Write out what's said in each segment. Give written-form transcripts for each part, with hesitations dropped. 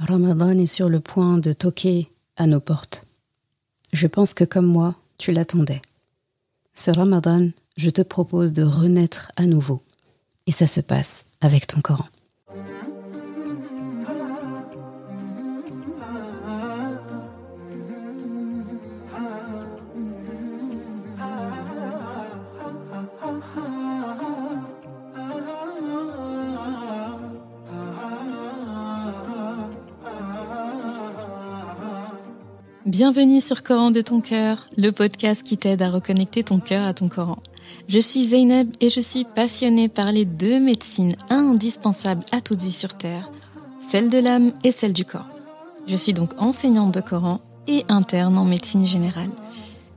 Ramadan est sur le point de toquer à nos portes. Je pense que comme moi, tu l'attendais. Ce Ramadan, je te propose de renaître à nouveau. Et ça se passe avec ton Coran. Bienvenue sur Coran de ton cœur, le podcast qui t'aide à reconnecter ton cœur à ton Coran. Je suis Zeynep et je suis passionnée par les deux médecines indispensables à toute vie sur Terre, celle de l'âme et celle du corps. Je suis donc enseignante de Coran et interne en médecine générale.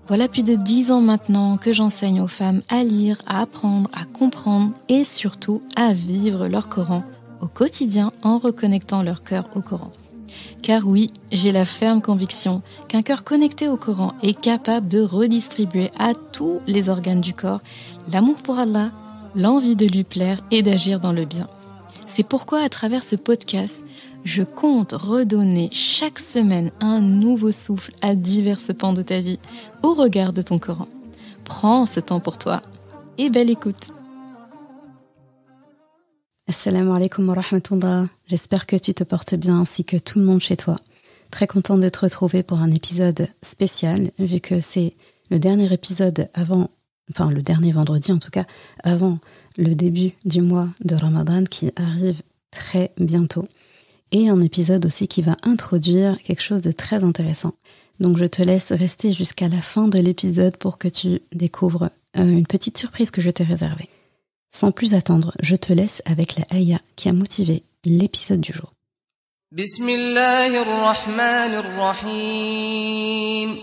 Voilà plus de 10 ans maintenant que j'enseigne aux femmes à lire, à apprendre, à comprendre et surtout à vivre leur Coran au quotidien en reconnectant leur cœur au Coran. Car oui, j'ai la ferme conviction qu'un cœur connecté au Coran est capable de redistribuer à tous les organes du corps l'amour pour Allah, l'envie de lui plaire et d'agir dans le bien. C'est pourquoi à travers ce podcast, je compte redonner chaque semaine un nouveau souffle à divers pans de ta vie au regard de ton Coran. Prends ce temps pour toi et belle écoute. Assalamu alaikum wa rahmatullah. J'espère que tu te portes bien ainsi que tout le monde chez toi. Très contente de te retrouver pour un épisode spécial, vu que c'est le dernier épisode le dernier vendredi en tout cas, avant le début du mois de Ramadan qui arrive très bientôt. Et un épisode aussi qui va introduire quelque chose de très intéressant. Donc je te laisse rester jusqu'à la fin de l'épisode pour que tu découvres une petite surprise que je t'ai réservée. Sans plus attendre, je te laisse avec la ayah qui a motivé l'épisode du jour. Bismillahirrahmanirrahim.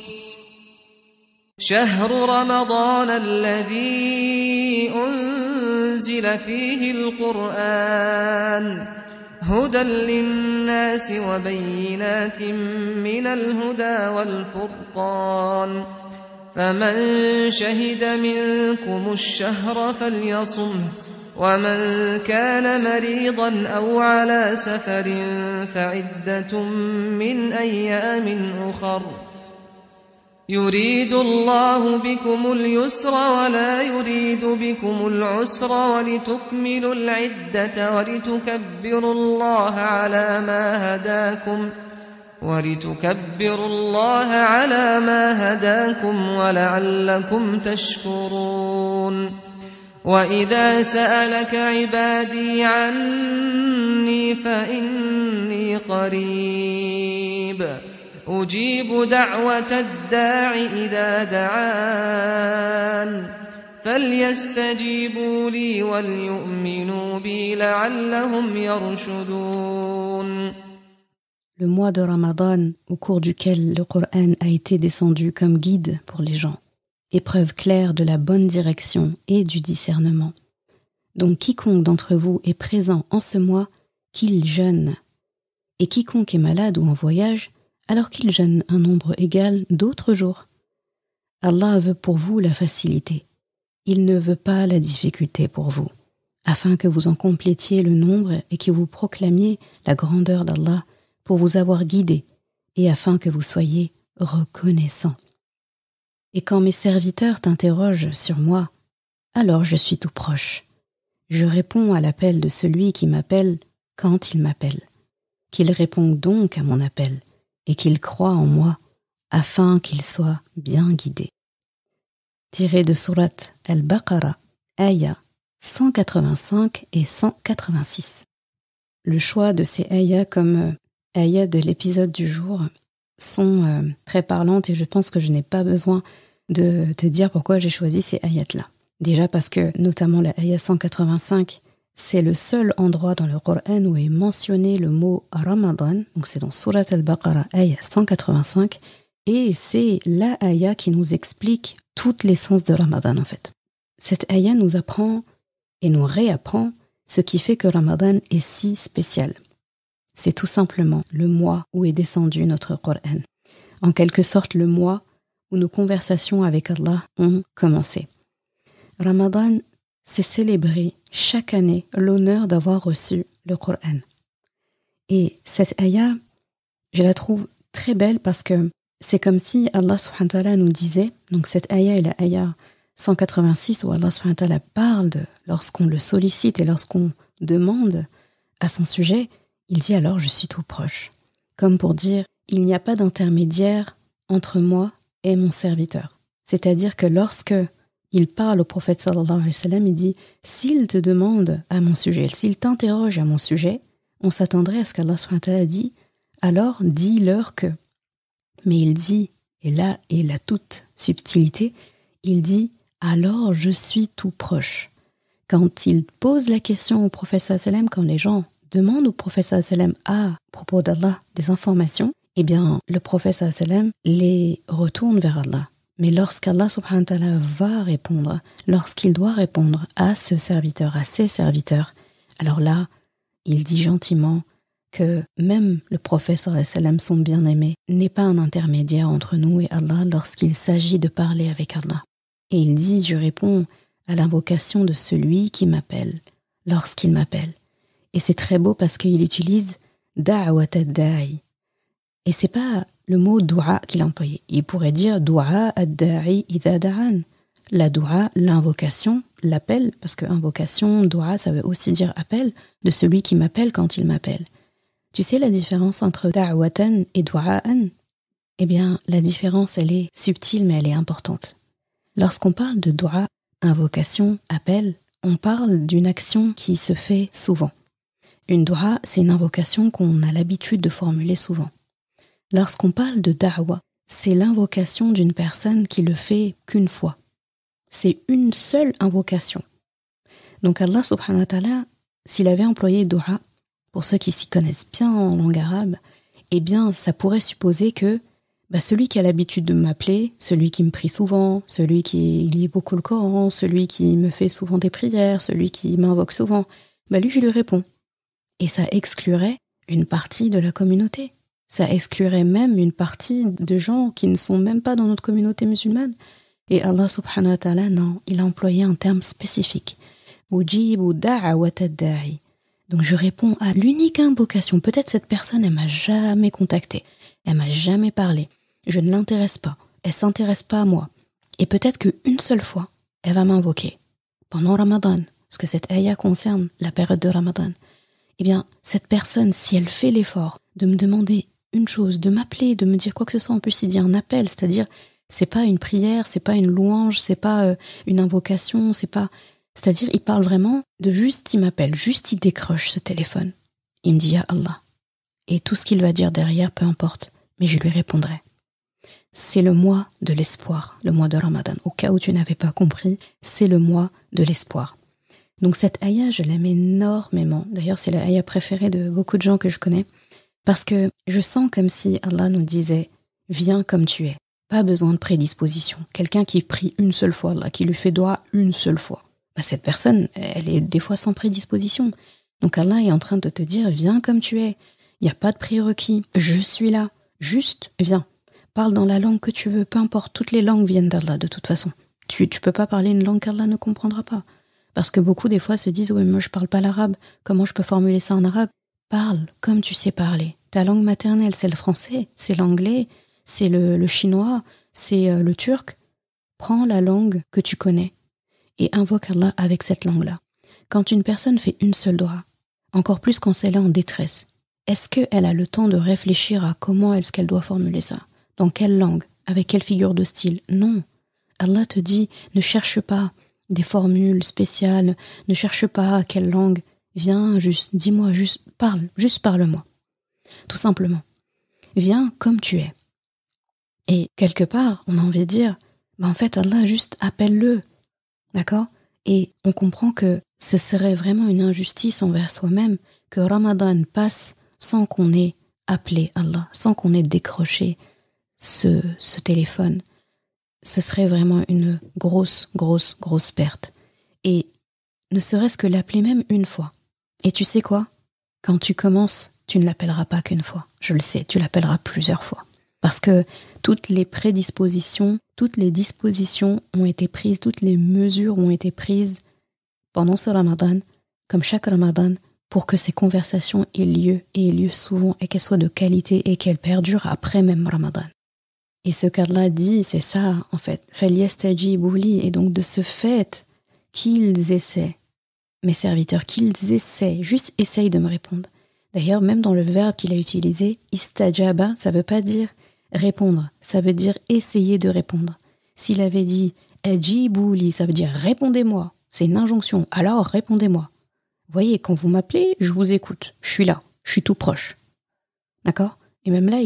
شهر رمضان الذي أنزل فيه القرآن هدى للناس وبينات من الهدى والفرقان فمن شهد منكم الشهر فليصمه ومن كان مريضا أو على سفر فعدة من أيام أخر يريد الله بكم اليسر ولا يريد بكم العسر ولتكملوا العدة ولتكبروا الله على ما هداكم ولعلكم تشكرون وإذا سألك عبادي عني فإني قريب أجيب دعوة الداع إذا دعان فليستجيبوا لي وليؤمنوا بي لعلهم يرشدون. Le mois de Ramadan, au cours duquel le Coran a été descendu comme guide pour les gens, épreuve claire de la bonne direction et du discernement. Donc quiconque d'entre vous est présent en ce mois, qu'il jeûne. Et quiconque est malade ou en voyage, alors qu'il jeûne un nombre égal d'autres jours. Allah veut pour vous la facilité. Il ne veut pas la difficulté pour vous, afin que vous en complétiez le nombre et que vous proclamiez la grandeur d'Allah pour vous avoir guidé et afin que vous soyez reconnaissants. Et quand mes serviteurs t'interrogent sur moi, alors je suis tout proche. Je réponds à l'appel de celui qui m'appelle quand il m'appelle. Qu'il réponde donc à mon appel et qu'il croie en moi afin qu'il soit bien guidé. Tiré de sourate Al-Baqarah, ayah 185 et 186. Le choix de ces ayahs comme ayahs de l'épisode du jour sont très parlantes et je pense que je n'ai pas besoin de te dire pourquoi j'ai choisi ces ayats-là. Déjà parce que, notamment la ayah 185, c'est le seul endroit dans le Coran où est mentionné le mot Ramadan, donc c'est dans Surat Al-Baqarah, ayah 185, et c'est la ayah qui nous explique toute l'essence de Ramadan en fait. Cette ayah nous apprend et nous réapprend ce qui fait que Ramadan est si spécial. C'est tout simplement le mois où est descendu notre Coran. En quelque sorte le mois où nos conversations avec Allah ont commencé. Ramadan, c'est célébrer chaque année l'honneur d'avoir reçu le Coran. Et cette ayah je la trouve très belle parce que c'est comme si Allah subhanahu wa ta'ala nous disait, donc cette ayah est la ayah 186 où Allah subhanahu wa ta'ala parle lorsqu'on le sollicite et lorsqu'on demande à son sujet, il dit alors je suis tout proche. Comme pour dire, il n'y a pas d'intermédiaire entre moi et mon serviteur. C'est-à-dire que lorsque il parle au prophète sallallahu alayhi wa sallam, il dit, s'il te demande à mon sujet, s'il t'interroge à mon sujet, on s'attendrait à ce qu'Allah subhanahu wa ta'ala dit, alors dis-leur que. Mais il dit, et là est la toute subtilité, il dit, alors je suis tout proche. Quand il pose la question au prophète sallallahu alayhi wa sallam, quand les gens demandent au prophète sallallahu alayhi wa sallam à propos d'Allah des informations, eh bien le prophète sallallahu alayhi wa sallam les retourne vers Allah. Mais lorsqu'Allah subhanahu wa ta'ala va répondre, lorsqu'il doit répondre à ce serviteur, à ses serviteurs, alors là, il dit gentiment que même le prophète sallallahu alayhi wa sallam, son bien-aimé, n'est pas un intermédiaire entre nous et Allah lorsqu'il s'agit de parler avec Allah. Et il dit, je réponds à l'invocation de celui qui m'appelle, lorsqu'il m'appelle. Et c'est très beau parce qu'il utilise da'wat ad-da'i. Et c'est pas le mot dua qu'il a employé. Il pourrait dire dua ad-da'i idha da'an. La dua, l'invocation, l'appel, parce que invocation, dua, ça veut aussi dire appel, de celui qui m'appelle quand il m'appelle. Tu sais la différence entre da'watan et du'a'an? Eh bien, la différence, elle est subtile, mais elle est importante. Lorsqu'on parle de dua, invocation, appel, on parle d'une action qui se fait souvent. Une dua, c'est une invocation qu'on a l'habitude de formuler souvent. Lorsqu'on parle de da'wa, c'est l'invocation d'une personne qui le fait qu'une fois. C'est une seule invocation. Donc Allah subhanahu wa ta'ala, s'il avait employé dua, pour ceux qui s'y connaissent bien en langue arabe, eh bien ça pourrait supposer que celui qui a l'habitude de m'appeler, celui qui me prie souvent, celui qui lit beaucoup le Coran, celui qui me fait souvent des prières, celui qui m'invoque souvent, lui je lui réponds. Et ça exclurait une partie de la communauté. Ça exclurait même une partie de gens qui ne sont même pas dans notre communauté musulmane. Et Allah subhanahu wa ta'ala, non, il a employé un terme spécifique. Ujibu da'wat ad-da'i. Donc je réponds à l'unique invocation. Peut-être cette personne, elle m'a jamais contacté. Elle m'a jamais parlé. Je ne l'intéresse pas. Elle s'intéresse pas à moi. Et peut-être qu'une seule fois, elle va m'invoquer. Pendant Ramadan, parce que cette ayah concerne la période de Ramadan. Eh bien, cette personne, si elle fait l'effort de me demander une chose, de m'appeler, de me dire quoi que ce soit, en plus il dit un appel, c'est-à-dire c'est pas une prière, c'est pas une louange, c'est pas une invocation, c'est-à-dire il parle vraiment de juste il m'appelle, juste il décroche ce téléphone. Il me dit ya Allah. Et tout ce qu'il va dire derrière, peu importe, mais je lui répondrai. C'est le mois de l'espoir, le mois de Ramadan. Au cas où tu n'avais pas compris, c'est le mois de l'espoir. Donc cette ayah, je l'aime énormément. D'ailleurs, c'est la ayah préférée de beaucoup de gens que je connais. Parce que je sens comme si Allah nous disait « Viens comme tu es ». Pas besoin de prédisposition. Quelqu'un qui prie une seule fois, Allah, qui lui fait doigt une seule fois. Cette personne, elle est des fois sans prédisposition. Donc Allah est en train de te dire « Viens comme tu es ». Il n'y a pas de prérequis. Je suis là. Juste, viens. Parle dans la langue que tu veux. Peu importe, toutes les langues viennent d'Allah de toute façon. Tu peux pas parler une langue qu'Allah ne comprendra pas. Parce que beaucoup des fois se disent « Oui, moi je parle pas l'arabe. Comment je peux formuler ça en arabe ?» Parle comme tu sais parler. Ta langue maternelle, c'est le français, c'est l'anglais, c'est le chinois, c'est le turc. Prends la langue que tu connais et invoque Allah avec cette langue-là. Quand une personne fait une seule doua, encore plus quand elle est en détresse, est-ce qu'elle a le temps de réfléchir à comment est-ce qu'elle doit formuler ça? Dans quelle langue? Avec quelle figure de style? Non. Allah te dit, ne cherche pas des formules spéciales, ne cherche pas à quelle langue. Viens, juste, dis-moi, juste parle-moi. Tout simplement. Viens comme tu es. Et quelque part, on a envie de dire, en fait, Allah, juste appelle-le. D'accord? Et on comprend que ce serait vraiment une injustice envers soi-même que Ramadan passe sans qu'on ait appelé Allah, sans qu'on ait décroché ce téléphone. Ce serait vraiment une grosse perte. Et ne serait-ce que l'appeler même une fois. Et tu sais quoi? Quand tu commences, tu ne l'appelleras pas qu'une fois. Je le sais, tu l'appelleras plusieurs fois. Parce que toutes les prédispositions, toutes les dispositions ont été prises, toutes les mesures ont été prises pendant ce Ramadan, comme chaque Ramadan, pour que ces conversations aient lieu souvent, et qu'elles soient de qualité et qu'elles perdurent après même Ramadan. Et ce qu'Allah dit, c'est ça, en fait. فَلْيَسْتَجِيبُوا لِي. Et donc, de ce fait, qu'ils essaient, mes serviteurs, qu'ils essaient, juste essayent de me répondre. D'ailleurs, même dans le verbe qu'il a utilisé, istajaba, ça veut pas dire répondre, ça veut dire essayer de répondre. S'il avait dit ajibu li, ça veut dire répondez-moi, c'est une injonction, alors répondez-moi. Vous voyez, quand vous m'appelez, je vous écoute, je suis là, je suis tout proche. D'accord ? Et même là,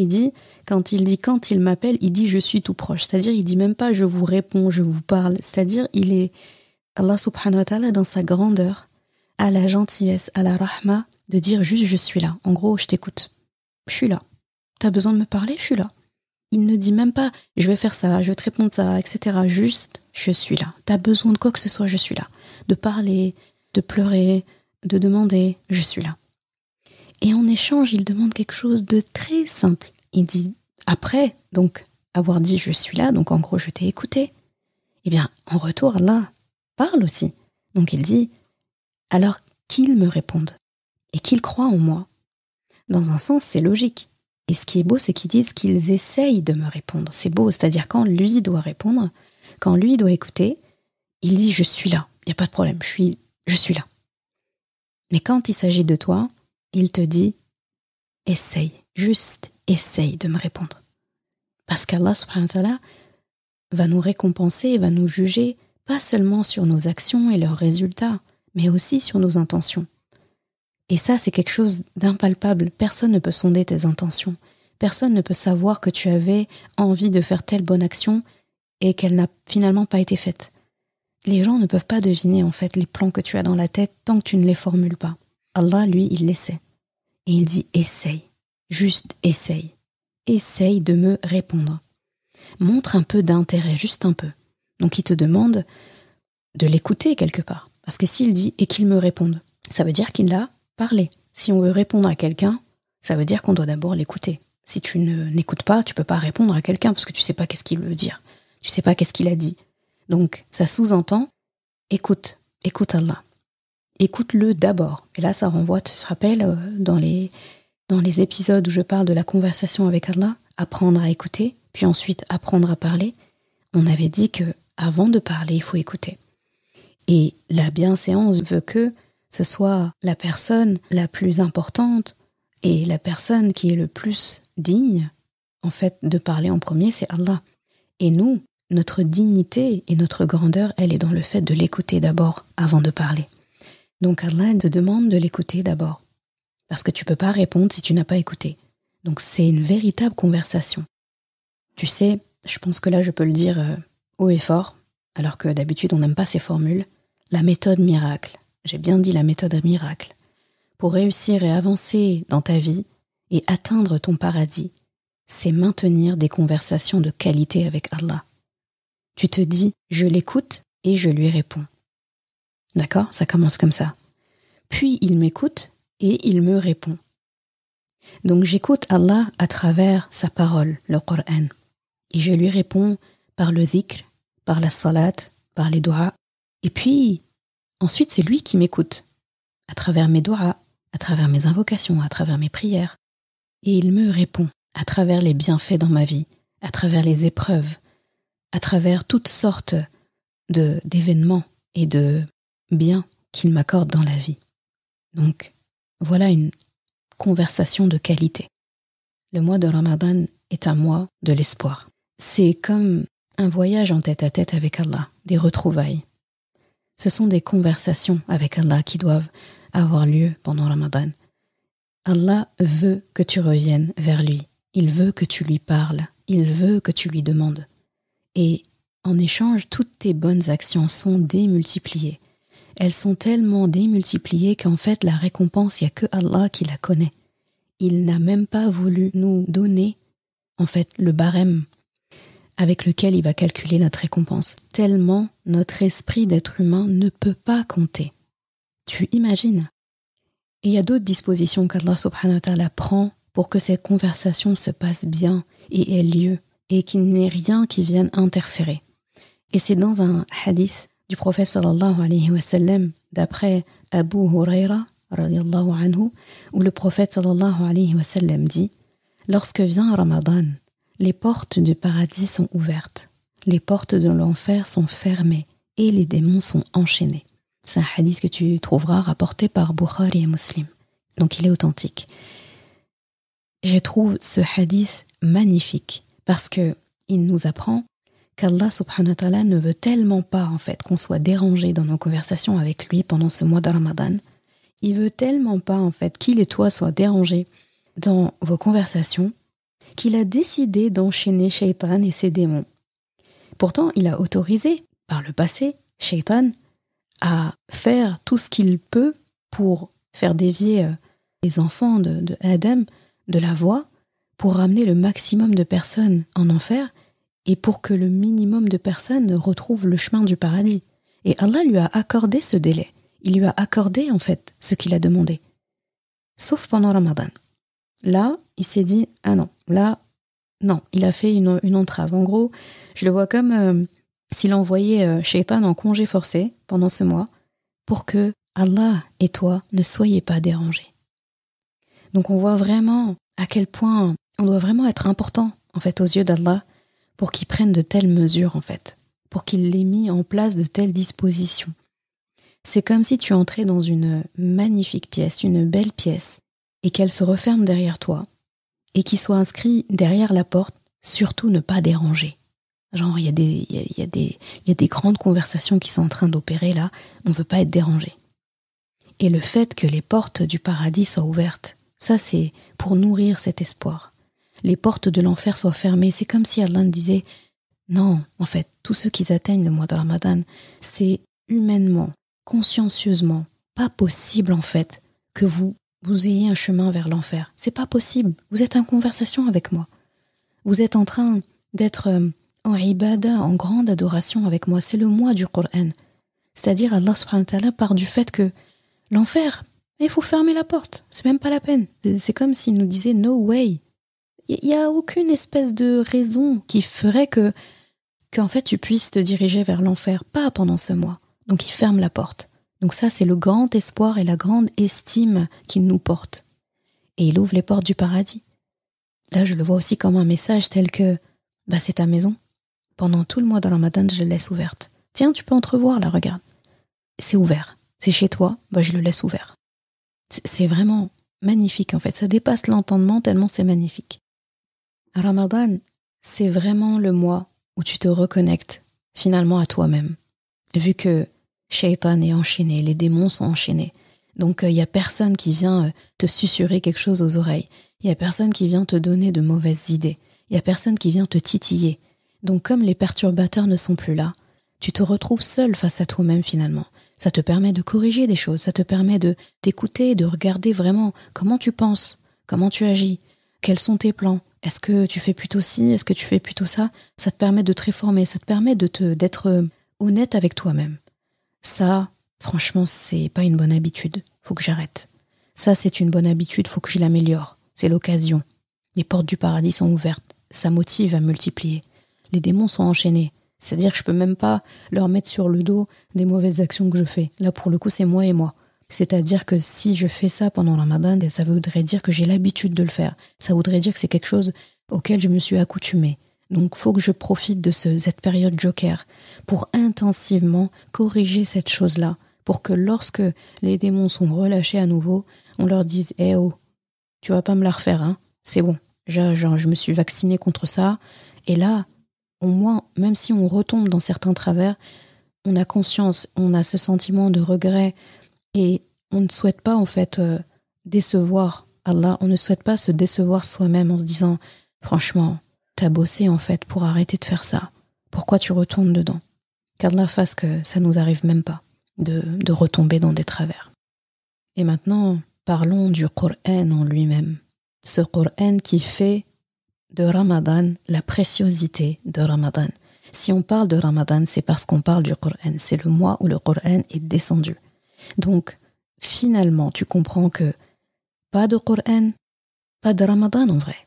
quand il m'appelle, il dit je suis tout proche. C'est-à-dire, il dit même pas je vous réponds, je vous parle. C'est-à-dire, Allah subhanahu wa ta'ala, dans sa grandeur, à la gentillesse, à la rahma, de dire juste je suis là. En gros, je t'écoute. Je suis là. T'as besoin de me parler, je suis là. Il ne dit même pas je vais faire ça, je vais te répondre ça, etc. Juste je suis là. T'as besoin de quoi que ce soit, je suis là. De parler, de pleurer, de demander, je suis là. Et en échange, il demande quelque chose de très simple. Il dit après, donc, avoir dit je suis là, donc en gros je t'ai écouté, eh bien en retour Allah parle aussi. Donc il dit alors qu'il me réponde et qu'il croit en moi. Dans un sens, c'est logique. Et ce qui est beau, c'est qu'ils disent qu'ils essayent de me répondre. C'est beau, c'est-à-dire quand lui doit répondre, quand lui doit écouter, il dit je suis là, il n'y a pas de problème, je suis là. Mais quand il s'agit de toi, il te dit essaye, juste essaye de me répondre. Parce qu'Allah subhanahu wa ta'ala va nous récompenser et va nous juger pas seulement sur nos actions et leurs résultats, mais aussi sur nos intentions. Et ça, c'est quelque chose d'impalpable. Personne ne peut sonder tes intentions. Personne ne peut savoir que tu avais envie de faire telle bonne action et qu'elle n'a finalement pas été faite. Les gens ne peuvent pas deviner en fait les plans que tu as dans la tête tant que tu ne les formules pas. Allah, lui, il les sait. Et il dit essaye, juste essaye. Essaye de me répondre. Montre un peu d'intérêt, juste un peu. Donc il te demande de l'écouter quelque part. Parce que s'il dit et qu'il me réponde, ça veut dire qu'il a parlé. Si on veut répondre à quelqu'un, ça veut dire qu'on doit d'abord l'écouter. Si tu n'écoutes pas, tu peux pas répondre à quelqu'un parce que tu sais pas qu'est-ce qu'il veut dire. Tu sais pas qu'est-ce qu'il a dit. Donc ça sous-entend écoute Allah. Écoute-le d'abord. Et là, ça renvoie, tu te rappelles, dans les épisodes où je parle de la conversation avec Allah, apprendre à écouter, puis ensuite apprendre à parler. On avait dit que avant de parler, il faut écouter. Et la bienséance veut que ce soit la personne la plus importante et la personne qui est le plus digne, en fait, de parler en premier, c'est Allah. Et nous, notre dignité et notre grandeur, elle est dans le fait de l'écouter d'abord avant de parler. Donc Allah te demande de l'écouter d'abord. Parce que tu peux pas répondre si tu n'as pas écouté. Donc c'est une véritable conversation. Tu sais, je pense que là je peux le dire haut et fort, alors que d'habitude on n'aime pas ces formules. La méthode miracle, j'ai bien dit la méthode miracle, pour réussir et avancer dans ta vie et atteindre ton paradis, c'est maintenir des conversations de qualité avec Allah. Tu te dis, je l'écoute et je lui réponds. D'accord ? Ça commence comme ça. Puis il m'écoute et il me répond. Donc j'écoute Allah à travers sa parole, le Coran, et je lui réponds par le dhikr, par la salat, par les doigts. Et puis, ensuite, c'est lui qui m'écoute, à travers mes doigts, à travers mes invocations, à travers mes prières. Et il me répond à travers les bienfaits dans ma vie, à travers les épreuves, à travers toutes sortes d'événements et de biens qu'il m'accorde dans la vie. Donc, voilà une conversation de qualité. Le mois de Ramadan est un mois de l'espoir. C'est comme un voyage en tête-à-tête avec Allah, des retrouvailles. Ce sont des conversations avec Allah qui doivent avoir lieu pendant Ramadan. Allah veut que tu reviennes vers lui. Il veut que tu lui parles. Il veut que tu lui demandes. Et en échange, toutes tes bonnes actions sont démultipliées. Elles sont tellement démultipliées qu'en fait, la récompense, il n'y a que Allah qui la connaît. Il n'a même pas voulu nous donner, en fait, le barème avec lequel il va calculer notre récompense. Tellement notre esprit d'être humain ne peut pas compter. Tu imagines ? Et il y a d'autres dispositions qu'Allah subhanahu wa ta'ala prend pour que cette conversation se passe bien et ait lieu, et qu'il n'y ait rien qui vienne interférer. Et c'est dans un hadith du prophète sallallahu alayhi wa sallam, d'après Abu Huraira, radiyallahu anhu, où le prophète sallallahu alayhi wa sallam dit « Lorsque vient Ramadan, les portes du paradis sont ouvertes, les portes de l'enfer sont fermées et les démons sont enchaînés. » C'est un hadith que tu trouveras rapporté par Bukhari et Muslim. Donc il est authentique. Je trouve ce hadith magnifique parce que il nous apprend qu'Allah subhanahu wa ta'ala ne veut tellement pas en fait qu'on soit dérangé dans nos conversations avec lui pendant ce mois de Ramadan. Il veut tellement pas en fait qu'il et toi soient dérangés dans vos conversations qu'il a décidé d'enchaîner Shaitan et ses démons. Pourtant, il a autorisé par le passé Shaitan à faire tout ce qu'il peut pour faire dévier les enfants de Adam de la voie, pour ramener le maximum de personnes en enfer et pour que le minimum de personnes retrouvent le chemin du paradis. Et Allah lui a accordé ce délai. Il lui a accordé en fait ce qu'il a demandé. Sauf pendant Ramadan. Là, il s'est dit « Ah non, là, non, il a fait une entrave. » En gros, je le vois comme s'il envoyait Shaitan en congé forcé pendant ce mois pour que Allah et toi ne soyez pas dérangés. Donc on voit vraiment à quel point on doit vraiment être important en fait aux yeux d'Allah pour qu'il prenne de telles mesures en fait, pour qu'il ait mis en place de telles dispositions. C'est comme si tu entrais dans une magnifique pièce, une belle pièce, et qu'elle se referme derrière toi, et qu'il soit inscrit derrière la porte, surtout ne pas déranger. Genre il y a des grandes conversations qui sont en train d'opérer là, on ne veut pas être dérangé. Et le fait que les portes du paradis soient ouvertes, ça c'est pour nourrir cet espoir. Les portes de l'enfer soient fermées, c'est comme si Allah disait non, en fait, tous ceux qui atteignent le mois de Ramadan, c'est humainement, consciencieusement, pas possible en fait que vous ayez un chemin vers l'enfer. C'est pas possible. Vous êtes en conversation avec moi. Vous êtes en train d'être en ibada, en grande adoration avec moi. C'est le mois du Coran. C'est-à-dire Allah subhanahu wa ta'ala part du fait que l'enfer, il faut fermer la porte. C'est même pas la peine. C'est comme s'il nous disait no way. Il n'y a aucune espèce de raison qui ferait qu'en fait tu puisses te diriger vers l'enfer, pas pendant ce mois. Donc il ferme la porte. Donc ça c'est le grand espoir et la grande estime qu'il nous porte. Et il ouvre les portes du paradis. Là je le vois aussi comme un message tel que c'est ta maison. Pendant tout le mois de Ramadan je le laisse ouverte. Tiens tu peux entrevoir là, regarde. C'est ouvert. C'est chez toi, je le laisse ouvert. C'est vraiment magnifique en fait. Ça dépasse l'entendement tellement c'est magnifique. Ramadan, c'est vraiment le mois où tu te reconnectes finalement à toi-même. Vu que Shaitan est enchaîné, les démons sont enchaînés. Donc il n'y a personne qui vient te susurrer quelque chose aux oreilles. Il n'y a personne qui vient te donner de mauvaises idées. Il n'y a personne qui vient te titiller. Donc comme les perturbateurs ne sont plus là, tu te retrouves seul face à toi-même finalement. Ça te permet de corriger des choses, ça te permet de t'écouter, de regarder vraiment comment tu penses, comment tu agis, quels sont tes plans. Est-ce que tu fais plutôt ci? Est-ce que tu fais plutôt ça? Ça te permet de te réformer, ça te permet d'être honnête avec toi-même. Ça, franchement, c'est pas une bonne habitude. Faut que j'arrête. Ça, c'est une bonne habitude, faut que je l'améliore. C'est l'occasion. Les portes du paradis sont ouvertes. Ça motive à multiplier. Les démons sont enchaînés. C'est-à-dire que je peux même pas leur mettre sur le dos des mauvaises actions que je fais. Là, pour le coup, c'est moi et moi. C'est-à-dire que si je fais ça pendant le Ramadan, ça voudrait dire que j'ai l'habitude de le faire. Ça voudrait dire que c'est quelque chose auquel je me suis accoutumée. Donc, il faut que je profite de cette période joker pour intensivement corriger cette chose-là, pour que lorsque les démons sont relâchés à nouveau, on leur dise « Eh oh, tu vas pas me la refaire, hein, c'est bon. Je me suis vaccinée contre ça. » Et là, au moins, même si on retombe dans certains travers, on a conscience, on a ce sentiment de regret. Et on ne souhaite pas en fait décevoir Allah, on ne souhaite pas se décevoir soi-même en se disant franchement, t'as bossé en fait pour arrêter de faire ça. Pourquoi tu retournes dedans? Qu'Allah fasse que ça nous arrive même pas de retomber dans des travers. Et maintenant, parlons du Coran en lui-même. Ce Coran qui fait de Ramadan la préciosité de Ramadan. Si on parle de Ramadan, c'est parce qu'on parle du Coran. C'est le mois où le Coran est descendu. Donc, finalement, tu comprends que pas de Coran, pas de Ramadan en vrai.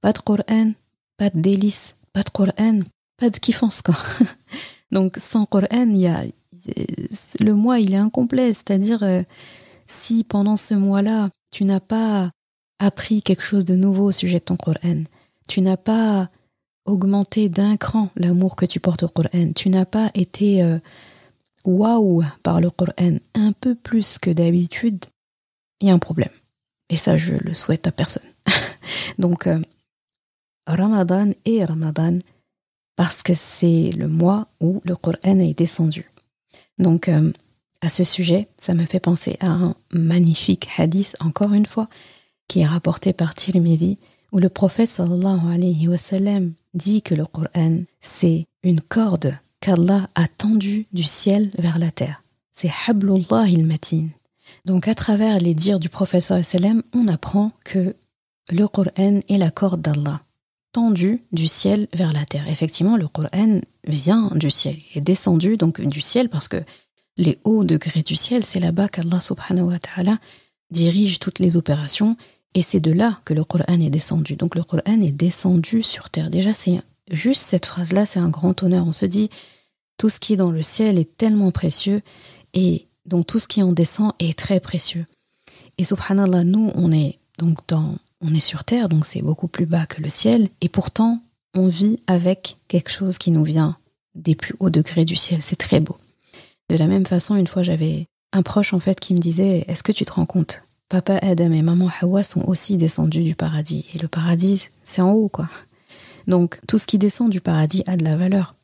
Pas de Coran, pas de délices, pas de Coran, pas de kiffance quoi. Donc, sans Coran, le mois il est incomplet, c'est-à-dire Si pendant ce mois-là, tu n'as pas appris quelque chose de nouveau au sujet de ton Coran, tu n'as pas augmenté d'un cran l'amour que tu portes au Coran, tu n'as pas été waouh par le Coran un peu plus que d'habitude, il y a un problème. Et ça, je le souhaite à personne. Donc, Ramadan est Ramadan parce que c'est le mois où le Coran est descendu. Donc, à ce sujet, ça me fait penser à un magnifique hadith, encore une fois, qui est rapporté par Tirmidhi, où le prophète sallallahu alayhi wa sallam dit que le Coran, c'est une corde qu'Allah a tendue du ciel vers la terre. C'est hablullah il-matin. Donc, à travers les dires du prophète sallallahu alayhi wa sallam, on apprend que le Coran est la corde d'Allah, tendue du ciel vers la terre. Effectivement, le Coran vient du ciel, il est descendu donc du ciel parce que les hauts degrés du ciel, c'est là-bas qu'Allah subhanahu wa ta'ala dirige toutes les opérations et c'est de là que le Coran est descendu. Donc le Coran est descendu sur terre. Déjà, c'est juste cette phrase-là, c'est un grand honneur. On se dit, tout ce qui est dans le ciel est tellement précieux et donc tout ce qui en descend est très précieux. Et subhanallah, nous, on est sur terre, donc c'est beaucoup plus bas que le ciel et pourtant, on vit avec quelque chose qui nous vient des plus hauts degrés du ciel. C'est très beau. De la même façon, une fois, j'avais un proche en fait qui me disait « Est-ce que tu te rends compte ? Papa Adam et maman Hawa sont aussi descendus du paradis. Et le paradis, c'est en haut, quoi. Donc, tout ce qui descend du paradis a de la valeur.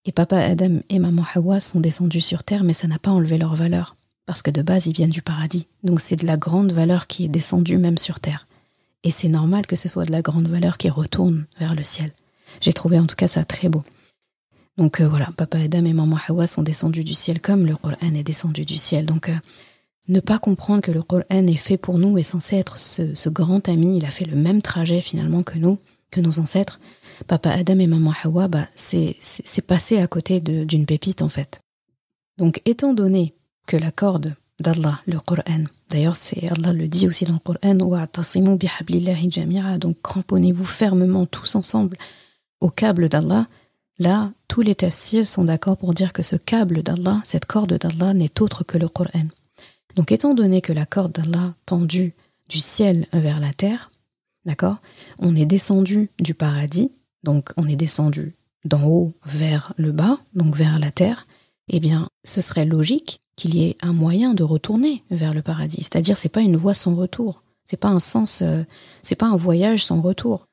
Et papa Adam et maman Hawa sont descendus sur terre, mais ça n'a pas enlevé leur valeur. Parce que de base, ils viennent du paradis. Donc, c'est de la grande valeur qui est descendue même sur terre. Et c'est normal que ce soit de la grande valeur qui retourne vers le ciel. J'ai trouvé en tout cas ça très beau. Donc voilà, papa Adam et maman Hawa sont descendus du ciel comme le Coran est descendu du ciel. Donc ne pas comprendre que le Coran est fait pour nous, est censé être ce grand ami, il a fait le même trajet finalement que nous, que nos ancêtres. Papa Adam et maman Hawa, c'est passé à côté d'une pépite en fait. Donc étant donné que la corde d'Allah, le Coran, d'ailleurs Allah le dit aussi dans le Coran, wa'tasimu bihablillahi jami'a, donc cramponnez-vous fermement tous ensemble au câble d'Allah. Là, tous les tafsirs sont d'accord pour dire que ce câble d'Allah, cette corde d'Allah n'est autre que le Coran. Donc étant donné que la corde d'Allah tendue du ciel vers la terre, d'accord, on est descendu du paradis, donc on est descendu d'en haut vers le bas, donc vers la terre, eh bien ce serait logique qu'il y ait un moyen de retourner vers le paradis. C'est-à-dire c'est pas une voie sans retour, c'est pas un voyage sans retour.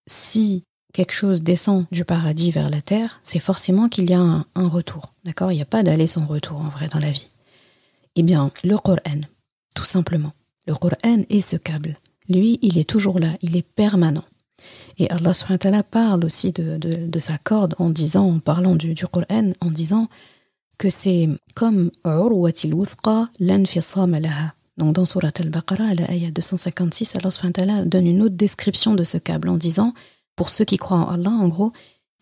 Si quelque chose descend du paradis vers la terre, c'est forcément qu'il y a un retour. D'accord ? Il n'y a pas d'aller sans retour en vrai dans la vie. Eh bien, le Coran, tout simplement. Le Coran est ce câble. Lui, il est toujours là, il est permanent. Et Allah subhanahu wa ta'ala parle aussi de sa corde en parlant du Coran, en disant que c'est comme urwatil wuthqa lan fisama laha. Donc dans Surat al-Baqarah, à la ayah 256, Allah subhanahu wa ta'ala donne une autre description de ce câble en disant pour ceux qui croient en Allah, en gros,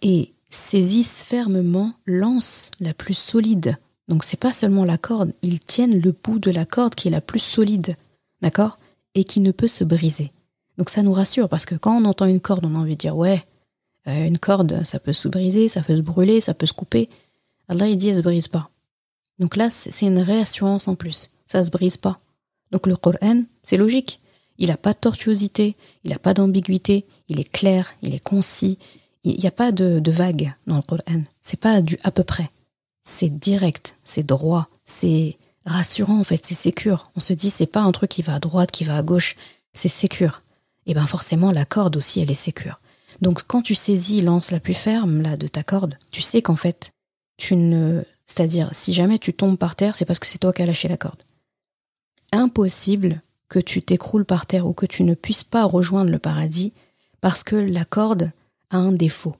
et saisissent fermement l'anse la plus solide. Donc c'est pas seulement la corde, ils tiennent le bout de la corde qui est la plus solide, d'accord ? Et qui ne peut se briser. Donc ça nous rassure, parce que quand on entend une corde, on a envie de dire, ouais, une corde, ça peut se briser, ça peut se brûler, ça peut se couper. Allah, il dit, elle se brise pas. Donc là, c'est une réassurance en plus. Ça se brise pas. Donc le Coran, c'est logique. Il n'a pas de tortuosité, il n'a pas d'ambiguïté, il est clair, il est concis. Il n'y a pas de vague dans le Coran. C'est pas du à peu près. C'est direct, c'est droit, c'est rassurant en fait, c'est sécure. On se dit, c'est pas un truc qui va à droite, qui va à gauche, c'est sécure. Et bien forcément, la corde aussi, elle est sécure. Donc quand tu saisis l'anse la plus ferme là de ta corde, tu sais qu'en fait, c'est-à-dire, si jamais tu tombes par terre, c'est parce que c'est toi qui as lâché la corde. Impossible que tu t'écroules par terre ou que tu ne puisses pas rejoindre le paradis parce que la corde a un défaut.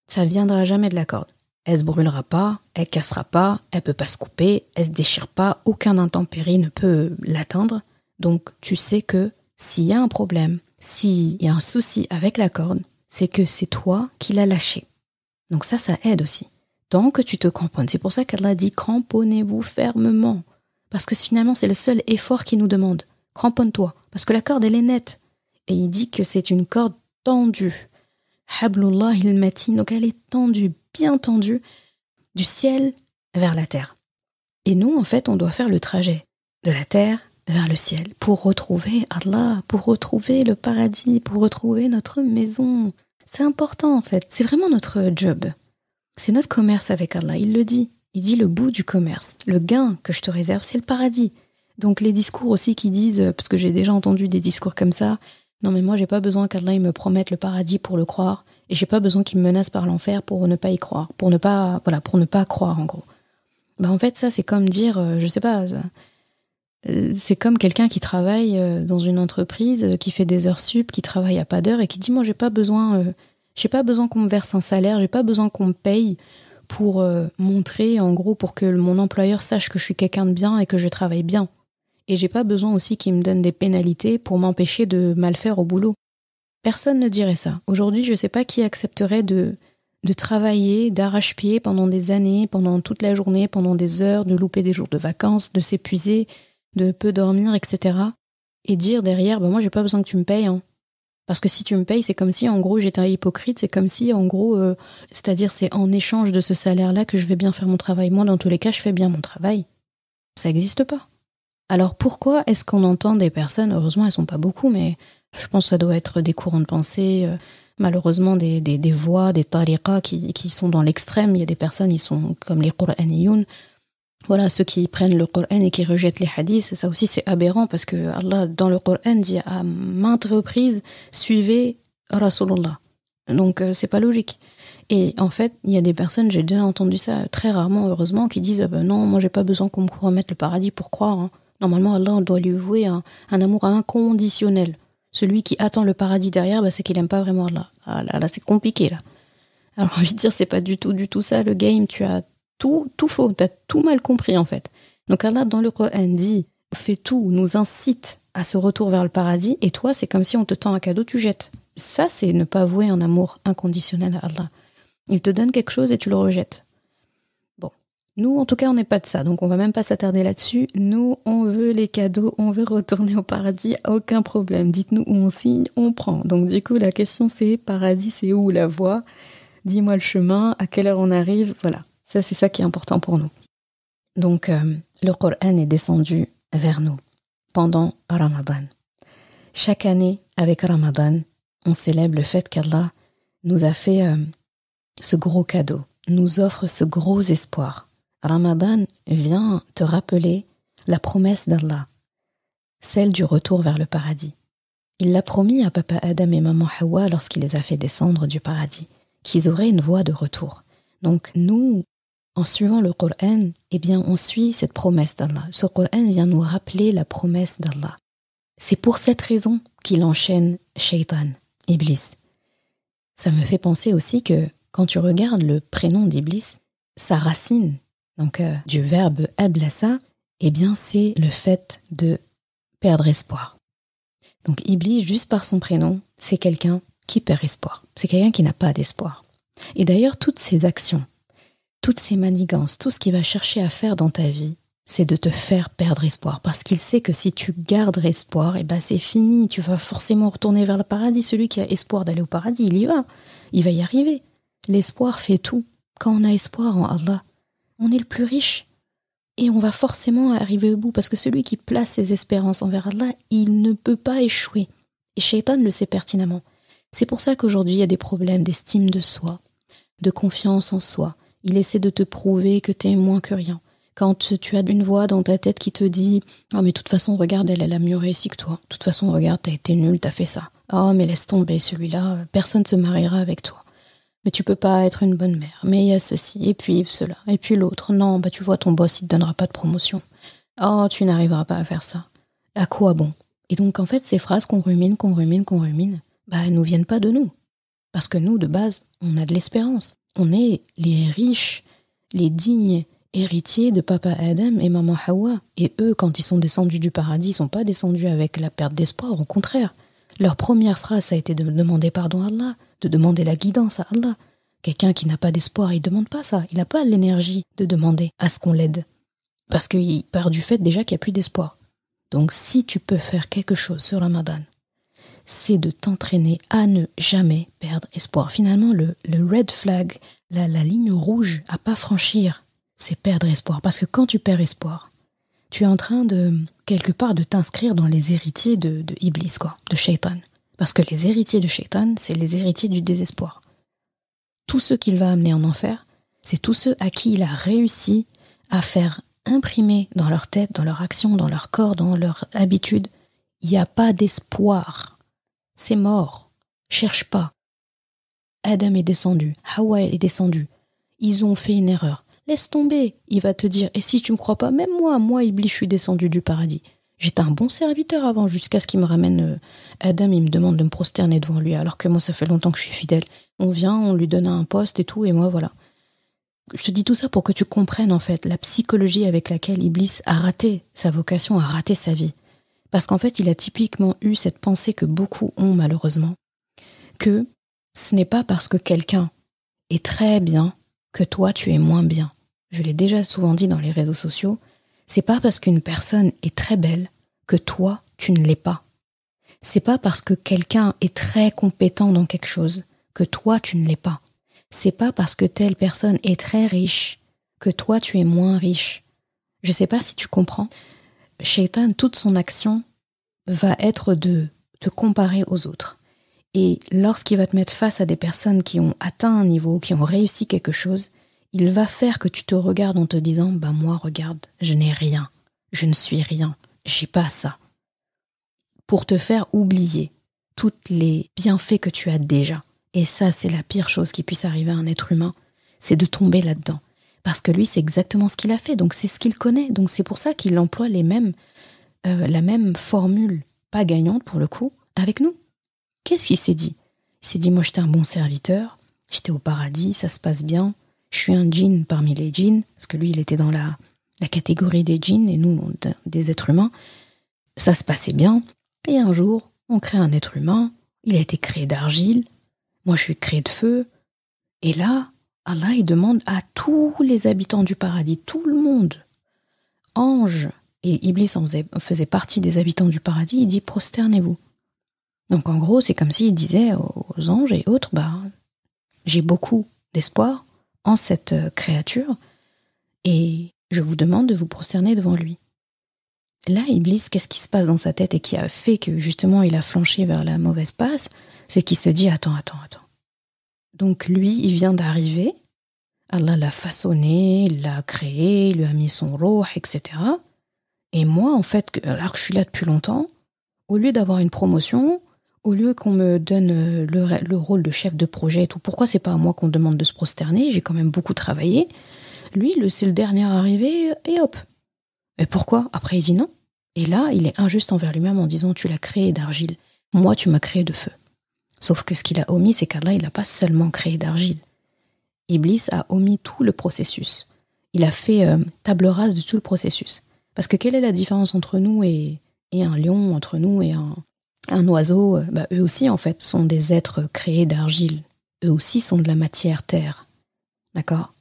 Ça viendra jamais de la corde. Elle se brûlera pas, elle cassera pas, elle peut pas se couper, elle se déchire pas, aucun intempérie ne peut l'atteindre. Donc tu sais que s'il y a un problème, s'il y a un souci avec la corde, c'est que c'est toi qui l'as lâchée. Donc ça aide aussi. Tant que tu te cramponnes, c'est pour ça qu'Allah dit cramponnez-vous fermement. Parce que finalement c'est le seul effort qu'il nous demande. Cramponne-toi, parce que la corde elle est nette. Et il dit que c'est une corde tendue. Hablullah il-matin, donc elle est tendue, bien tendue, du ciel vers la terre. Et nous, en fait, on doit faire le trajet de la terre vers le ciel, pour retrouver Allah, pour retrouver le paradis, pour retrouver notre maison. C'est important en fait, c'est vraiment notre job. C'est notre commerce avec Allah, il le dit. Il dit le bout du commerce, le gain que je te réserve, c'est le paradis. Donc les discours aussi qui disent, parce que j'ai déjà entendu des discours comme ça, non mais moi j'ai pas besoin qu'Allah il me promette le paradis pour le croire, et j'ai pas besoin qu'il me menace par l'enfer pour ne pas y croire, pour ne pas croire en gros. En fait ça c'est comme dire, je sais pas, c'est comme quelqu'un qui travaille dans une entreprise, qui fait des heures sup, qui travaille à pas d'heure et qui dit moi j'ai pas besoin qu'on me verse un salaire, j'ai pas besoin qu'on me paye pour montrer, en gros, pour que mon employeur sache que je suis quelqu'un de bien et que je travaille bien. Et j'ai pas besoin aussi qu'il me donne des pénalités pour m'empêcher de mal faire au boulot. Personne ne dirait ça. Aujourd'hui, je sais pas qui accepterait de travailler d'arrache-pied pendant des années, pendant toute la journée, pendant des heures, de louper des jours de vacances, de s'épuiser, de peu dormir, etc. Et dire derrière, moi j'ai pas besoin que tu me payes, hein. Parce que si tu me payes, c'est comme si, en gros, j'étais un hypocrite, c'est comme si, en gros, c'est-à-dire c'est en échange de ce salaire-là que je vais bien faire mon travail. Moi, dans tous les cas, je fais bien mon travail. Ça n'existe pas. Alors pourquoi est-ce qu'on entend des personnes, heureusement, elles sont pas beaucoup, mais je pense que ça doit être des courants de pensée, malheureusement des voix, des tariqas qui sont dans l'extrême. Il y a des personnes, ils sont comme les Qur'aniyoun. Voilà, ceux qui prennent le Coran et qui rejettent les hadiths, ça aussi c'est aberrant parce que Allah dans le Coran dit à maintes reprises suivez Rasulullah. Donc c'est pas logique. Et en fait, il y a des personnes, j'ai déjà entendu ça très rarement heureusement, qui disent non, moi j'ai pas besoin qu'on me promette le paradis pour croire, hein. Normalement Allah doit lui vouer un amour inconditionnel. Celui qui attend le paradis derrière, c'est qu'il aime pas vraiment Allah. Ah là c'est compliqué là. Alors j'ai envie de dire c'est pas du tout ça le game, tu as tout faux, t'as tout mal compris en fait. Donc Allah dans le Coran dit, fait tout, nous incite à ce retour vers le paradis, et toi c'est comme si on te tend un cadeau, tu jettes. Ça c'est ne pas vouer un amour inconditionnel à Allah. Il te donne quelque chose et tu le rejettes. Bon, nous en tout cas on n'est pas de ça, donc on va même pas s'attarder là-dessus. Nous on veut les cadeaux, on veut retourner au paradis, aucun problème. Dites-nous où on signe, on prend. Donc du coup la question c'est, paradis c'est où la voie? Dis-moi le chemin, à quelle heure on arrive, voilà. Ça, c'est ça qui est important pour nous. Donc, le Coran est descendu vers nous pendant Ramadan. Chaque année, avec Ramadan, on célèbre le fait qu'Allah nous a fait ce gros cadeau, nous offre ce gros espoir. Ramadan vient te rappeler la promesse d'Allah, celle du retour vers le paradis. Il l'a promis à Papa Adam et Maman Hawa lorsqu'il les a fait descendre du paradis, qu'ils auraient une voie de retour. Donc, nous, en suivant le Coran, on suit cette promesse d'Allah. Ce Coran vient nous rappeler la promesse d'Allah. C'est pour cette raison qu'il enchaîne Shaitan, Iblis. Ça me fait penser aussi que quand tu regardes le prénom d'Iblis, sa racine, donc du verbe ablasa, c'est le fait de perdre espoir. Donc Iblis, juste par son prénom, c'est quelqu'un qui perd espoir. C'est quelqu'un qui n'a pas d'espoir. Et d'ailleurs, toutes ses actions, toutes ces manigances, tout ce qu'il va chercher à faire dans ta vie, c'est de te faire perdre espoir. Parce qu'il sait que si tu gardes espoir, c'est fini. Tu vas forcément retourner vers le paradis. Celui qui a espoir d'aller au paradis, il y va. Il va y arriver. L'espoir fait tout. Quand on a espoir en Allah, on est le plus riche. Et on va forcément arriver au bout. Parce que celui qui place ses espérances envers Allah, il ne peut pas échouer. Et Shaitan le sait pertinemment. C'est pour ça qu'aujourd'hui, il y a des problèmes d'estime de soi, de confiance en soi. Il essaie de te prouver que t'es moins que rien. Quand tu as une voix dans ta tête qui te dit « Oh mais de toute façon, regarde, elle a mieux réussi que toi. De toute façon, regarde, t'as été nul, t'as fait ça. Oh mais laisse tomber, celui-là, personne ne se mariera avec toi. Mais tu peux pas être une bonne mère. Mais il y a ceci, et puis cela, et puis l'autre. Non, tu vois, ton boss, il te donnera pas de promotion. Oh, tu n'arriveras pas à faire ça. À quoi bon ?» Et donc, en fait, ces phrases qu'on rumine, elles nous viennent pas de nous. Parce que nous, de base, on a de l'espérance. On est les riches, les dignes héritiers de Papa Adam et Maman Hawa. Et eux, quand ils sont descendus du paradis, ils sont pas descendus avec la perte d'espoir, au contraire. Leur première phrase, ça a été de demander pardon à Allah, de demander la guidance à Allah. Quelqu'un qui n'a pas d'espoir, il demande pas ça. Il n'a pas l'énergie de demander à ce qu'on l'aide. Parce qu'il part du fait déjà qu'il n'y a plus d'espoir. Donc si tu peux faire quelque chose sur Ramadan, c'est de t'entraîner à ne jamais perdre espoir. Finalement, le red flag, la ligne rouge à pas franchir, c'est perdre espoir. Parce que quand tu perds espoir, tu es en train de, quelque part, de t'inscrire dans les héritiers de Iblis, quoi, de Shaitan. Parce que les héritiers de Shaitan, c'est les héritiers du désespoir. Tous ceux qu'il va amener en enfer, c'est tous ceux à qui il a réussi à faire imprimer dans leur tête, dans leur action, dans leur corps, dans leur habitude, il n'y a pas d'espoir. C'est mort. Cherche pas. Adam est descendu, Hawa est descendu. Ils ont fait une erreur. Laisse tomber. Il va te dire, et si tu me crois pas, même moi, Iblis, je suis descendu du paradis. J'étais un bon serviteur avant, jusqu'à ce qu'il me ramène Adam, il me demande de me prosterner devant lui, alors que moi, ça fait longtemps que je suis fidèle. On vient, on lui donne un poste et tout, et moi, voilà. Je te dis tout ça pour que tu comprennes, en fait, la psychologie avec laquelle Iblis a raté sa vocation, a raté sa vie. Parce qu'en fait, il a typiquement eu cette pensée que beaucoup ont, malheureusement, que ce n'est pas parce que quelqu'un est très bien que toi, tu es moins bien. Je l'ai déjà souvent dit dans les réseaux sociaux, c'est pas parce qu'une personne est très belle que toi, tu ne l'es pas. C'est pas parce que quelqu'un est très compétent dans quelque chose que toi, tu ne l'es pas. C'est pas parce que telle personne est très riche que toi, tu es moins riche. Je sais pas si tu comprends. Shaitan, toute son action va être de te comparer aux autres. Et lorsqu'il va te mettre face à des personnes qui ont atteint un niveau, qui ont réussi quelque chose, il va faire que tu te regardes en te disant « Bah moi, regarde, je n'ai rien, je ne suis rien, j'ai pas ça ». Pour te faire oublier tous les bienfaits que tu as déjà. Et ça, c'est la pire chose qui puisse arriver à un être humain, c'est de tomber là-dedans. Parce que lui, c'est exactement ce qu'il a fait, donc c'est ce qu'il connaît. Donc c'est pour ça qu'il emploie la même formule, pas gagnante pour le coup, avec nous. Qu'est-ce qu'il s'est dit? Il s'est dit, moi j'étais un bon serviteur, j'étais au paradis, ça se passe bien, je suis un djinn parmi les djinns, parce que lui il était dans la catégorie des djinns et nous des êtres humains, ça se passait bien, et un jour on crée un être humain, il a été créé d'argile, moi je suis créé de feu, et là Allah il demande à tous les habitants du paradis, tout le monde, anges, et Iblis faisait partie des habitants du paradis, il dit prosternez-vous. Donc en gros, c'est comme s'il disait aux anges et autres, j'ai beaucoup d'espoir en cette créature et je vous demande de vous prosterner devant lui. Là, Iblis, qu'est-ce qui se passe dans sa tête et qui a fait que justement il a flanché vers la mauvaise passe? C'est qu'il se dit, attends. Donc lui, il vient d'arriver, Allah l'a façonné, il l'a créé, il lui a mis son ruh, etc. Et moi, en fait, alors que je suis là depuis longtemps, au lieu d'avoir une promotion, au lieu qu'on me donne le rôle de chef de projet et tout, pourquoi c'est pas à moi qu'on demande de se prosterner? J'ai quand même beaucoup travaillé. Lui, c'est le dernier arrivé, et hop. Et pourquoi? Après, il dit non. Et là, il est injuste envers lui-même en disant, tu l'as créé d'argile. Moi, tu m'as créé de feu. Sauf que ce qu'il a omis, c'est qu'Allah, il n'a pas seulement créé d'argile. Iblis a omis tout le processus. Il a fait table rase de tout le processus. Parce que quelle est la différence entre nous et un lion, entre nous et un oiseau? Eux aussi, en fait, sont des êtres créés d'argile. Eux aussi sont de la matière terre. D'accord?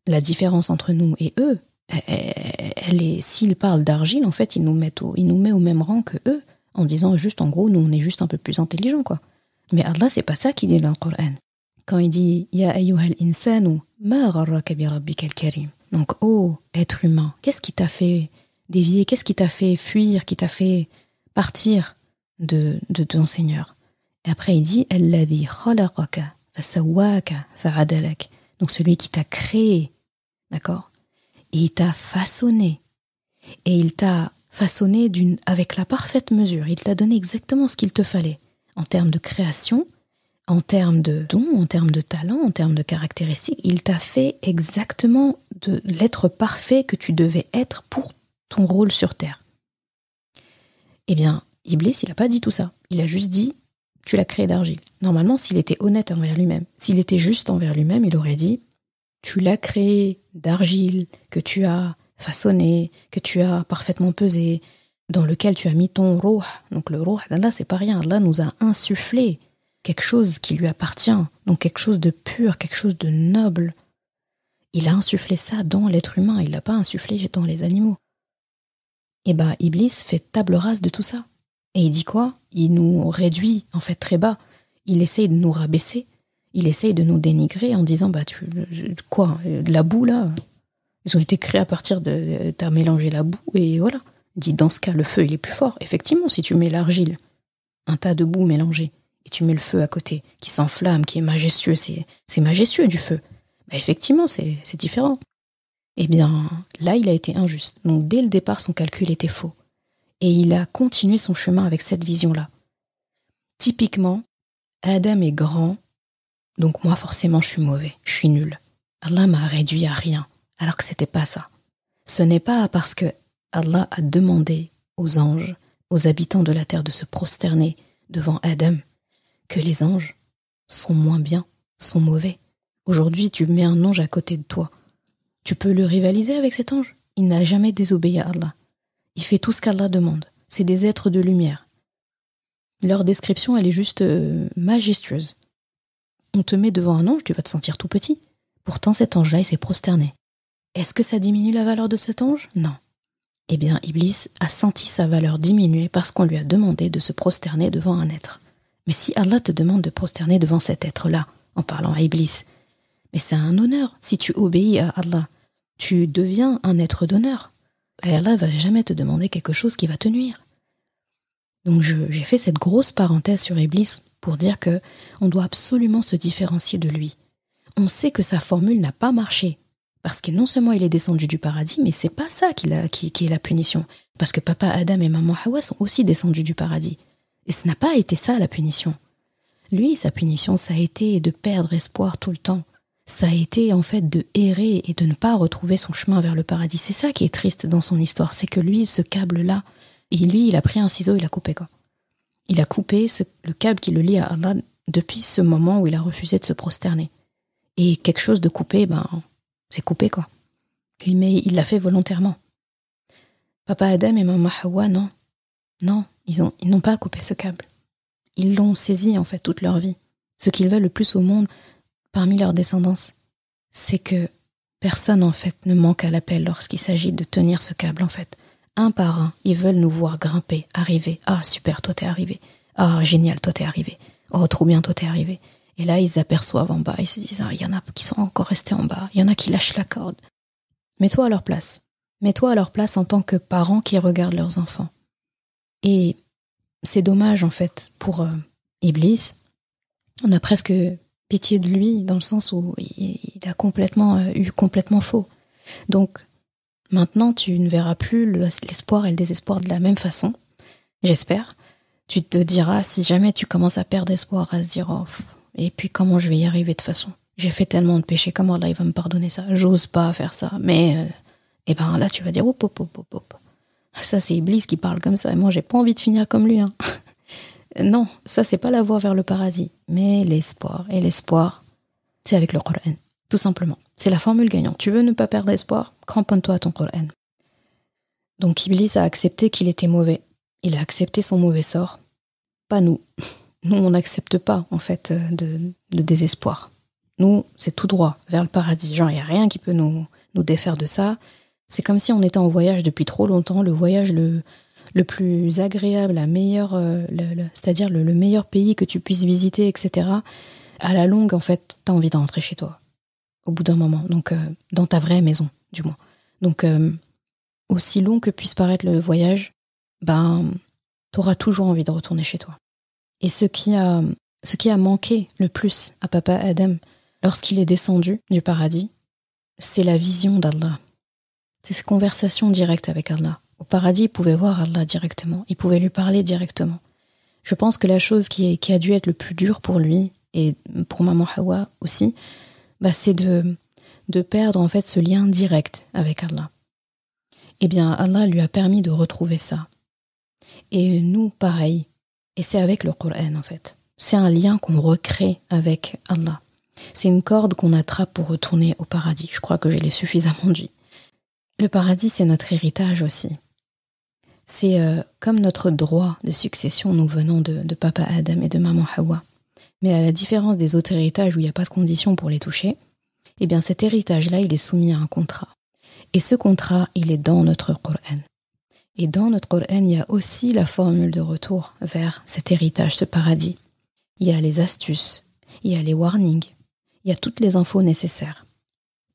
La différence entre nous et eux, elle est, s'ils parlent d'argile, en fait, il nous met au même rang que eux, en disant juste, en gros, nous, on est juste un peu plus intelligents, quoi. Mais Allah, c'est pas ça qu'il dit dans le Coran. Quand il dit, Ya ayyuhal insanu, ma gharraka bi rabbikal karim. Donc, oh, être humain, qu'est-ce qui t'a fait dévier? Qu'est-ce qui t'a fait fuir? Qui t'a fait partir de ton Seigneur? Et après, il dit, Alladhi khalaqaka, fasawwaka, fa'adalak. Donc, celui qui t'a créé, d'accord? Et il t'a façonné. Et il t'a façonné avec la parfaite mesure. Il t'a donné exactement ce qu'il te fallait. En termes de création, en termes de dons, en termes de talent, en termes de caractéristiques, il t'a fait exactement de l'être parfait que tu devais être pour ton rôle sur Terre. Eh bien, Iblis, il n'a pas dit tout ça. Il a juste dit, tu l'as créé d'argile. Normalement, s'il était honnête envers lui-même, s'il était juste envers lui-même, il aurait dit, tu l'as créé d'argile, que tu as façonné, que tu as parfaitement pesé, dans lequel tu as mis ton ruh. Donc le ruh d'Allah, c'est pas rien. Allah nous a insufflé quelque chose qui lui appartient, donc quelque chose de pur, quelque chose de noble. Il a insufflé ça dans l'être humain, il l'a pas insufflé dans les animaux. Et Iblis fait table rase de tout ça. Et il dit quoi? Il nous réduit en fait très bas. Il essaye de nous rabaisser, il essaye de nous dénigrer en disant, quoi, de la boue là, Ils ont été créés à partir de... T'as mélangé la boue et voilà. Il dit, dans ce cas, le feu, il est plus fort. Effectivement, si tu mets l'argile, un tas de boue mélangée, et tu mets le feu à côté, qui s'enflamme, qui est majestueux, c'est majestueux du feu. Bah, effectivement, c'est différent. Eh bien, là, il a été injuste. Donc, dès le départ, son calcul était faux. Et il a continué son chemin avec cette vision-là. Typiquement, Adam est grand, donc moi, forcément, je suis mauvais, je suis nul. Allah m'a réduit à rien, alors que c'était pas ça. Ce n'est pas parce que Allah a demandé aux anges, aux habitants de la terre de se prosterner devant Adam, que les anges sont moins bien, sont mauvais. Aujourd'hui, tu mets un ange à côté de toi. Tu peux le rivaliser avec cet ange. Il n'a jamais désobéi à Allah. Il fait tout ce qu'Allah demande. C'est des êtres de lumière. Leur description, elle est juste majestueuse. On te met devant un ange, tu vas te sentir tout petit. Pourtant, cet ange-là, il s'est prosterné. Est-ce que ça diminue la valeur de cet ange? Non. Eh bien, Iblis a senti sa valeur diminuer parce qu'on lui a demandé de se prosterner devant un être. Mais si Allah te demande de prosterner devant cet être-là, en parlant à Iblis, mais c'est un honneur. Si tu obéis à Allah, tu deviens un être d'honneur. Et Allah ne va jamais te demander quelque chose qui va te nuire. Donc j'ai fait cette grosse parenthèse sur Iblis pour dire que on doit absolument se différencier de lui. On sait que sa formule n'a pas marché. Parce que non seulement il est descendu du paradis, mais c'est pas ça qui est la punition. Parce que papa Adam et maman Hawa sont aussi descendus du paradis. Et ce n'a pas été ça la punition. Lui, sa punition, ça a été de perdre espoir tout le temps. Ça a été en fait de errer et de ne pas retrouver son chemin vers le paradis. C'est ça qui est triste dans son histoire, c'est que lui, ce câble-là, et lui, il a pris un ciseau, il a coupé quoi. Il a coupé le câble qui le lie à Allah depuis ce moment où il a refusé de se prosterner. Et quelque chose de coupé, c'est coupé quoi. Mais il l'a fait volontairement. Papa Adam et maman Hawa, non. Non, ils n'ont pas coupé ce câble. Ils l'ont saisi en fait toute leur vie. Ce qu'ils veulent le plus au monde, parmi leur descendance, c'est que personne en fait ne manque à l'appel lorsqu'il s'agit de tenir ce câble en fait. Un par un, ils veulent nous voir grimper, arriver. Ah super, toi t'es arrivé. Ah génial, toi t'es arrivé. Oh trop bien, toi t'es arrivé. Et là ils aperçoivent en bas, ils se disent il y en a qui sont encore restés en bas, il y en a qui lâchent la corde. Mets-toi à leur place. Mets-toi à leur place en tant que parents qui regardent leurs enfants. Et c'est dommage en fait pour Iblis. On a presque pitié de lui dans le sens où il a eu complètement faux. Donc maintenant tu ne verras plus l'espoir et le désespoir de la même façon, j'espère. Tu te diras, si jamais tu commences à perdre espoir, à se dire et puis comment je vais y arriver de toute façon, j'ai fait tellement de péchés, comment Allah il va me pardonner ça, j'ose pas faire ça, mais là tu vas dire hop. Ça c'est Iblis qui parle comme ça, et moi j'ai pas envie de finir comme lui Non, ça c'est pas la voie vers le paradis, mais l'espoir. Et l'espoir, c'est avec le Coran, tout simplement. C'est la formule gagnante. Tu veux ne pas perdre espoir, cramponne-toi à ton Coran. Donc Iblis a accepté qu'il était mauvais. Il a accepté son mauvais sort. Pas nous. Nous, on n'accepte pas, en fait, de désespoir. Nous, c'est tout droit vers le paradis. Genre, il n'y a rien qui peut nous défaire de ça. C'est comme si on était en voyage depuis trop longtemps, le voyage le plus agréable, c'est-à-dire le meilleur pays que tu puisses visiter, etc. À la longue, en fait, t'as envie de rentrer chez toi, au bout d'un moment. Donc, dans ta vraie maison, du moins. Donc, aussi long que puisse paraître le voyage, t'auras toujours envie de retourner chez toi. Et ce qui a manqué le plus à papa Adam lorsqu'il est descendu du paradis, c'est la vision d'Allah. C'est ces conversations directes avec Allah. Au paradis, il pouvait voir Allah directement. Il pouvait lui parler directement. Je pense que la chose qui a dû être le plus dur pour lui, et pour maman Hawa aussi, c'est de perdre en fait ce lien direct avec Allah. Eh bien, Allah lui a permis de retrouver ça. Et nous, pareil. Et c'est avec le Coran, en fait. C'est un lien qu'on recrée avec Allah. C'est une corde qu'on attrape pour retourner au paradis. Je crois que je l'ai suffisamment dit. Le paradis, c'est notre héritage aussi. C'est comme notre droit de succession, nous venons de papa Adam et de maman Hawa. Mais à la différence des autres héritages où il n'y a pas de conditions pour les toucher, eh bien cet héritage-là, il est soumis à un contrat. Et ce contrat, il est dans notre Coran. Et dans notre Coran, il y a aussi la formule de retour vers cet héritage, ce paradis. Il y a les astuces, il y a les warnings, il y a toutes les infos nécessaires.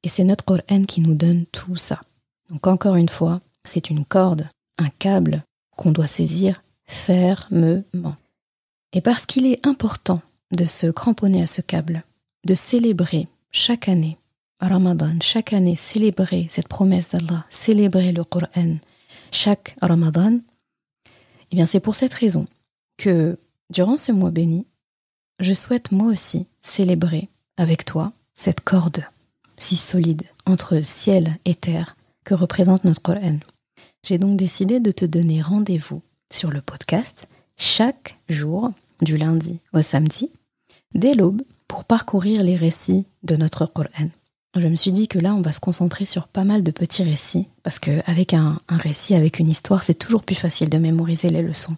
Et c'est notre Coran qui nous donne tout ça. Donc encore une fois, c'est une corde, un câble qu'on doit saisir fermement. Et parce qu'il est important de se cramponner à ce câble, de célébrer chaque année Ramadan, chaque année célébrer cette promesse d'Allah, célébrer le Coran chaque Ramadan, eh bien c'est pour cette raison que durant ce mois béni, je souhaite moi aussi célébrer avec toi cette corde si solide entre ciel et terre que représente notre Coran. J'ai donc décidé de te donner rendez-vous sur le podcast chaque jour, du lundi au samedi, dès l'aube, pour parcourir les récits de notre Coran. Je me suis dit que là, on va se concentrer sur pas mal de petits récits, parce qu'avec un récit, avec une histoire, c'est toujours plus facile de mémoriser les leçons.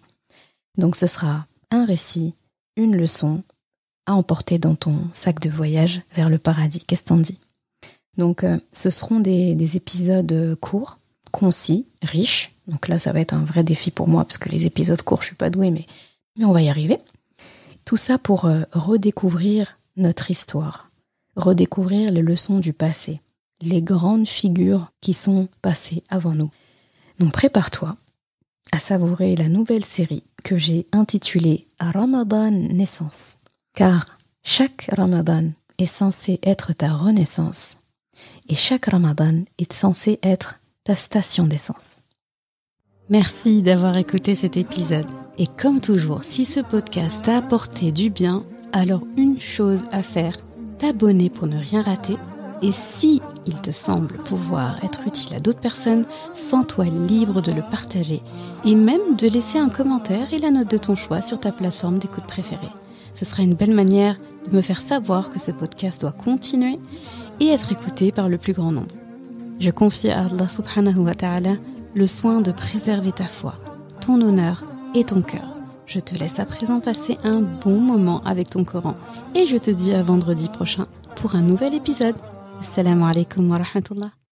Donc ce sera un récit, une leçon, à emporter dans ton sac de voyage vers le paradis. Qu'est-ce que t'en dis ? Donc ce seront des épisodes courts, concis, riches. Donc là, ça va être un vrai défi pour moi, parce que les épisodes courts, je suis pas douée, mais on va y arriver. Tout ça pour redécouvrir notre histoire, redécouvrir les leçons du passé, les grandes figures qui sont passées avant nous. Donc prépare-toi à savourer la nouvelle série que j'ai intitulée Ramadan Naissance. Car chaque Ramadan est censé être ta renaissance et chaque Ramadan est censé être ta station d'essence. Merci d'avoir écouté cet épisode. Et comme toujours, si ce podcast t'a apporté du bien, alors une chose à faire, t'abonner pour ne rien rater. Et si il te semble pouvoir être utile à d'autres personnes, sens-toi libre de le partager et même de laisser un commentaire et la note de ton choix sur ta plateforme d'écoute préférée. Ce sera une belle manière de me faire savoir que ce podcast doit continuer et être écouté par le plus grand nombre. Je confie à Allah subhanahu wa ta'ala le soin de préserver ta foi, ton honneur et ton cœur. Je te laisse à présent passer un bon moment avec ton Coran et je te dis à vendredi prochain pour un nouvel épisode. Assalamu alaikum wa rahmatullah.